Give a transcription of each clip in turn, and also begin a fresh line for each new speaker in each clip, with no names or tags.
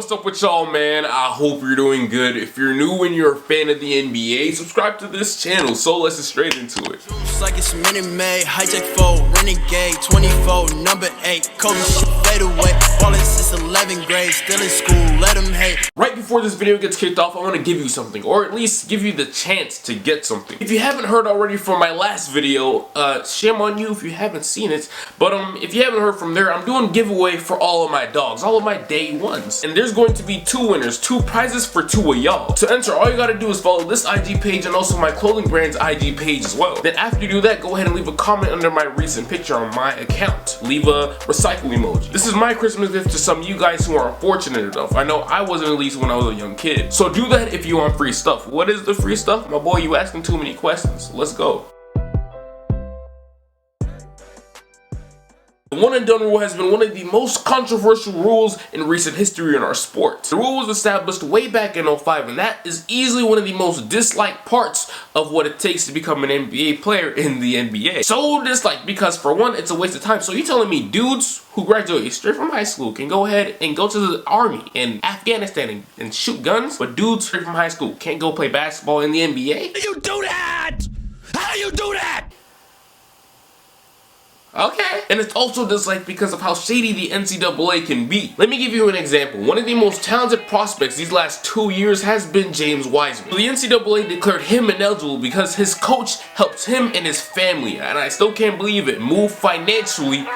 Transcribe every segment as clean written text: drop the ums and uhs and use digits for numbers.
What's up with y'all, man? I hope you're doing good. If you're new and you're a fan of the NBA, subscribe to this channel. So let's get straight into it.
Like it's Minute Maid, hijack 4, renegade, 24, number 8, Kobe shit fade away, ballin' since 11th grade, still in school, let them hate.
Right before this video gets kicked off, I want to give you something, or at least give you the chance to get something. If you haven't heard already from my last video, shame on you if you haven't seen it, but if you haven't heard from there, I'm doing a giveaway for all of my dogs, all of my day ones, and there's going to be 2 winners, 2 prizes for 2 of y'all. To enter, all you gotta do is follow this IG page and also my clothing brand's IG page as well. Then after you do that, go ahead and leave a comment under my recent picture on my account. Leave a recycle emoji. This is my Christmas gift to some of you guys who are fortunate enough. I know I wasn't, at least when I was a young kid. So do that if you want free stuff. What is the free stuff? My boy, you asking too many questions. Let's go. The one and done rule has been one of the most controversial rules in recent history in our sport. The rule was established way back in 05, and that is easily one of the most disliked parts of what it takes to become an NBA player in the NBA. So disliked because, for one, it's a waste of time. So you're telling me dudes who graduate straight from high school can go ahead and go to the army in Afghanistan and shoot guns, but dudes straight from high school can't go play basketball in the NBA?
How do you do that? How do you do that?
Okay. And it's also disliked because of how shady the NCAA can be. Let me give you an example. One of the most talented prospects these last 2 years has been James Wiseman. The NCAA declared him ineligible because his coach helped him and his family, and I still can't believe it, move financially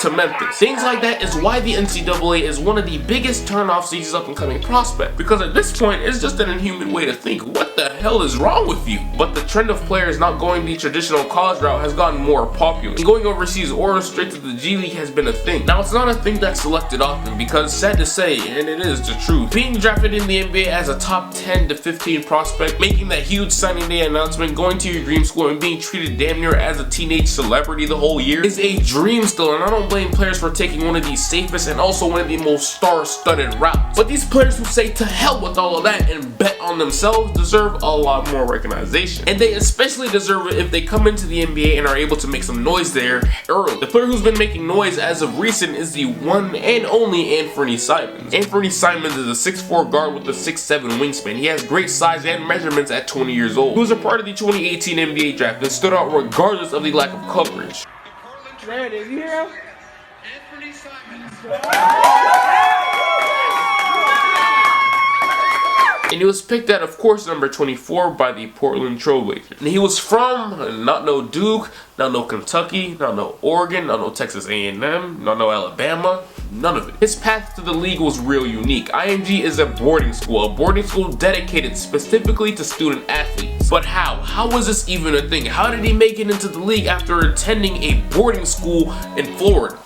to Memphis. Things like that is why the NCAA is one of the biggest turnoffs to these up-and-coming prospects, because at this point it's just an inhuman way to think. What the hell is wrong with you? But the trend of players not going the traditional college route has gotten more popular. And going overseas or straight to the G League has been a thing. Now, it's not a thing that's selected often because, sad to say, and it is the truth, being drafted in the NBA as a top 10 to 15 prospect, making that huge signing day announcement, going to your dream school and being treated damn near as a teenage celebrity the whole year is a dream still, and I don't blame players for taking one of the safest and also one of the most star-studded routes. But these players who say to hell with all of that and bet on themselves deserve a lot more recognition. And they especially deserve it if they come into the NBA and are able to make some noise there early. The player who's been making noise as of recent is the one and only Anthony Simons. Anthony Simons is a 6'4" guard with a 6'7" wingspan. He has great size and measurements at 20 years old. He was a part of the 2018 NBA draft and stood out regardless of the lack of coverage.
There it is, you hear him?
Anthony Simons.
And he was picked at, of course, number 24 by the Portland Trailblazers. And he was from not no Duke, not no Kentucky, not no Oregon, not no Texas A&M, not no Alabama, none of it. His path to the league was real unique. IMG is a boarding school dedicated specifically to student athletes. But how? How was this even a thing? How did he make it into the league after attending a boarding school in Florida?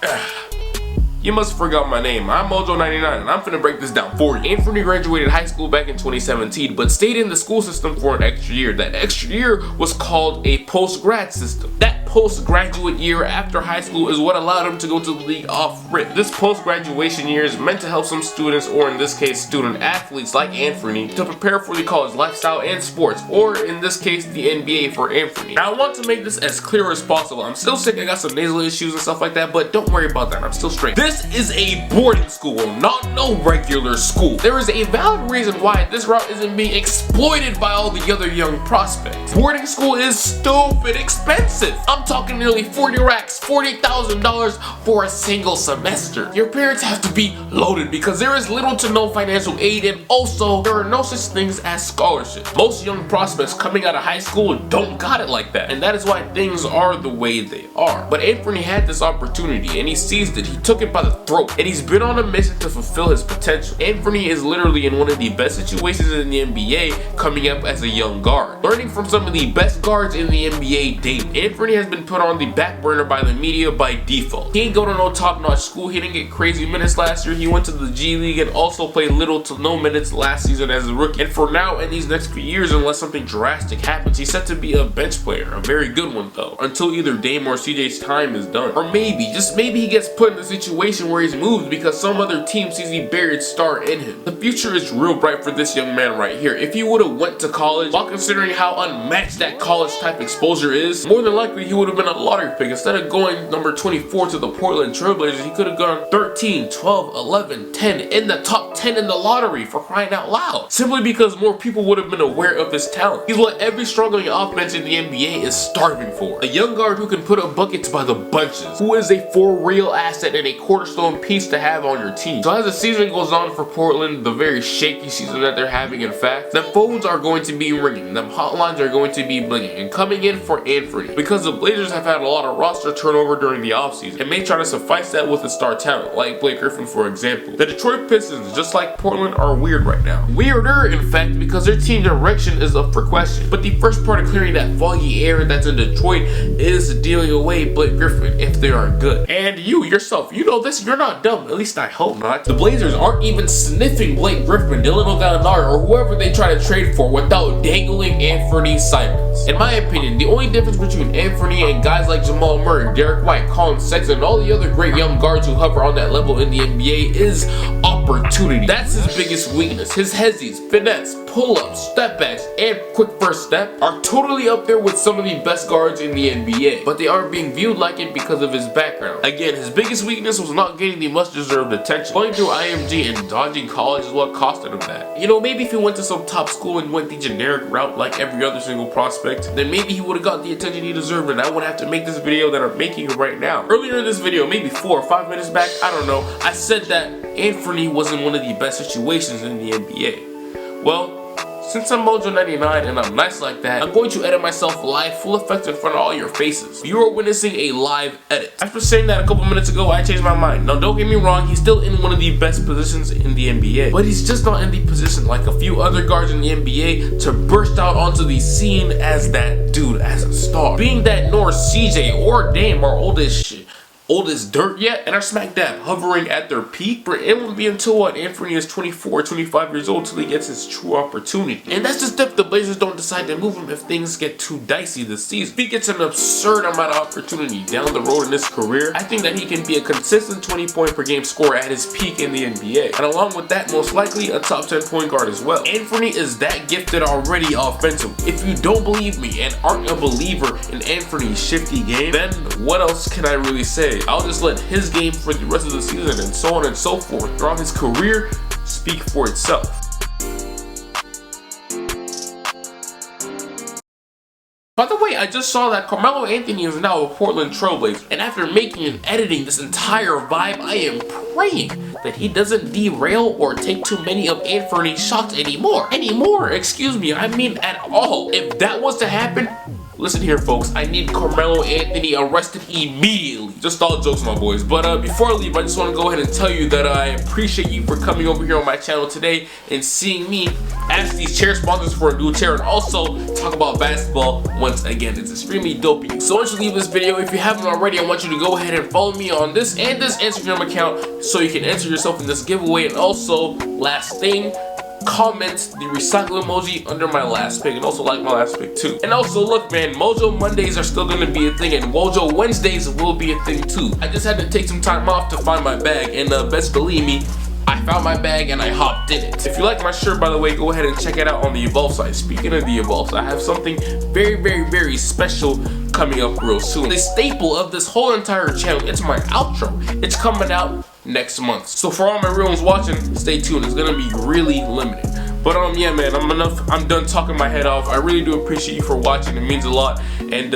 You must have forgot my name. I'm Mojo99 and I'm finna break this down for you. Anthony graduated high school back in 2017 but stayed in the school system for an extra year. That extra year was called a post-grad system. That postgraduate year after high school is what allowed him to go to the league off rip. This post-graduation year is meant to help some students, or in this case student athletes like Anthony, to prepare for the college lifestyle and sports, or in this case the NBA for Anthony. Now I want to make this as clear as possible. I'm still sick, I got some nasal issues and stuff like that, but don't worry about that, I'm still straight. This is a boarding school, not no regular school. There is a valid reason why this route isn't being exploited by all the other young prospects. Boarding school is stupid expensive. I'm talking nearly 40 racks, $40,000 for a single semester. Your parents have to be loaded because there is little to no financial aid, and also there are no such things as scholarships. Most young prospects coming out of high school don't got it like that, and that is why things are the way they are. But Anthony had this opportunity and he seized it. He took it by the throat, and he's been on a mission to fulfill his potential. Anthony is literally in one of the best situations in the NBA coming up as a young guard, learning from some of the best guards in the NBA daily. Anthony has been put on the back burner by the media by default. He ain't go to no top-notch school, he didn't get crazy minutes last year, he went to the G League and also played little to no minutes last season as a rookie. And for now, in these next few years, unless something drastic happens, he's set to be a bench player, a very good one though, until either Dame or CJ's time is done. Or maybe, just maybe, he gets put in a situation where he's moved because some other team sees the buried star in him. The future is real bright for this young man right here. If he would have went to college, while considering how unmatched that college type exposure is, more than likely he would would have been a lottery pick. Instead of going number 24 to the Portland Trailblazers, he could have gone 13, 12, 11, 10 in the top 10 in the lottery, for crying out loud. Simply because more people would have been aware of his talent. He's what every struggling offense in the NBA is starving for. A young guard who can put up buckets by the bunches, who is a for real asset and a cornerstone piece to have on your team. So as the season goes on for Portland, the very shaky season that they're having, in fact, the phones are going to be ringing, the hotlines are going to be blinging, and coming in for Anthony, because the Blazers have had a lot of roster turnover during the offseason and may try to suffice that with a star talent like Blake Griffin, for example. The Detroit Pistons, just like Portland, are weird right now. Weirder, in fact, because their team direction is up for question. But the first part of clearing that foggy air that's in Detroit is dealing away Blake Griffin if they are good. And you yourself, you know this, you're not dumb, at least I hope not. The Blazers aren't even sniffing Blake Griffin, Dylan Gallinari, or whoever they try to trade for without dangling Anthony Simons. In my opinion, the only difference between Anthony and guys like Jamal Murray, Derek White, Colin Sexton, and all the other great young guards who hover on that level in the NBA is opportunity. That's his biggest weakness. His hezzies, finesse, pull-ups, step-backs, and quick first step are totally up there with some of the best guards in the NBA, but they aren't being viewed like it because of his background. Again, his biggest weakness was not getting the much-deserved attention. Going through IMG and dodging college is what costed him that. You know, maybe if he went to some top school and went the generic route like every other single prospect, then maybe he would have got the attention he deserved, and I wouldn't have to make this video that I'm making right now. Earlier in this video, maybe 4 or 5 minutes back, I don't know, I said that Anthony wasn't one of the best situations in the NBA. Well, since I'm Mojo99 and I'm nice like that, I'm going to edit myself live full effect in front of all your faces. You are witnessing a live edit. After saying that a couple minutes ago, I changed my mind. Now don't get me wrong, he's still in one of the best positions in the NBA, but he's just not in the position like a few other guards in the NBA to burst out onto the scene as that dude, as a star. Being that nor CJ or Dame are old as dirt yet and are smack dab hovering at their peak, but it won't be until what, Anthony is 24, 25 years old till he gets his true opportunity. And that's just if the Blazers don't decide to move him if things get too dicey this season. If he gets an absurd amount of opportunity down the road in his career, I think that he can be a consistent 20-point per game scorer at his peak in the NBA. And along with that, most likely a top 10 point guard as well. Anthony is that gifted already offensively. If you don't believe me and aren't a believer in Anthony's shifty game, then what else can I really say? I'll just let his game for the rest of the season and so on and so forth throughout his career speak for itself. By the way, I just saw that Carmelo Anthony is now a Portland Trailblazer, and after making and editing this entire vibe, I am praying that he doesn't derail or take too many of Anthony's shots anymore, excuse me, I mean at all. If that was to happen, listen here folks, I need Carmelo Anthony arrested immediately. Just all jokes, my boys. But before I leave, I just want to go ahead and tell you that I appreciate you for coming over here on my channel today and seeing me ask these chair sponsors for a new chair and also talk about basketball once again. It's extremely dopey. So once you leave this video, if you haven't already, I want you to go ahead and follow me on this and this Instagram account so you can enter yourself in this giveaway. And also, last thing, comment the recycle emoji under my last pick and also like my last pick too. And also look man, Mojo Mondays are still gonna be a thing and Mojo Wednesdays will be a thing too. I just had to take some time off to find my bag and best believe me, I found my bag and I hopped in it. If you like my shirt, by the way, go ahead and check it out on the Evolve site. Speaking of the Evolve, I have something very special coming up real soon. The staple of this whole entire channel, it's my outro. It's coming out next month. So for all my real ones watching, stay tuned. It's gonna be really limited. But yeah man, I'm done talking my head off. I really do appreciate you for watching. It means a lot. And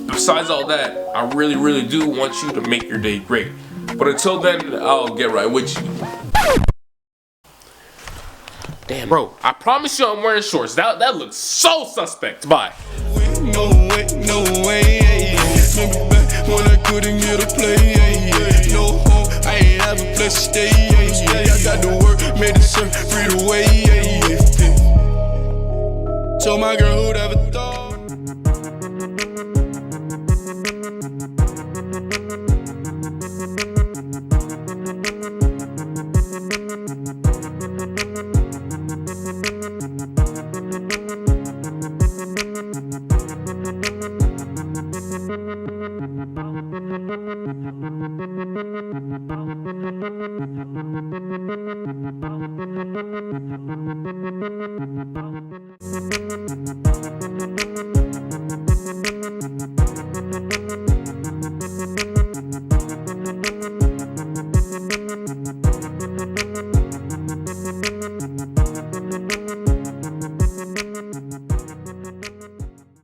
besides all that, I really do want you to make your day great. But until then, I'll get right with you. Damn, bro, I promise you I'm wearing shorts. That looks so suspect. Bye.
No way, remember back when I couldn't get a play, no home, I ain't have a place to stay, I got to work, made the shirt, free the way, told my girl who'd ever thought. Thank you.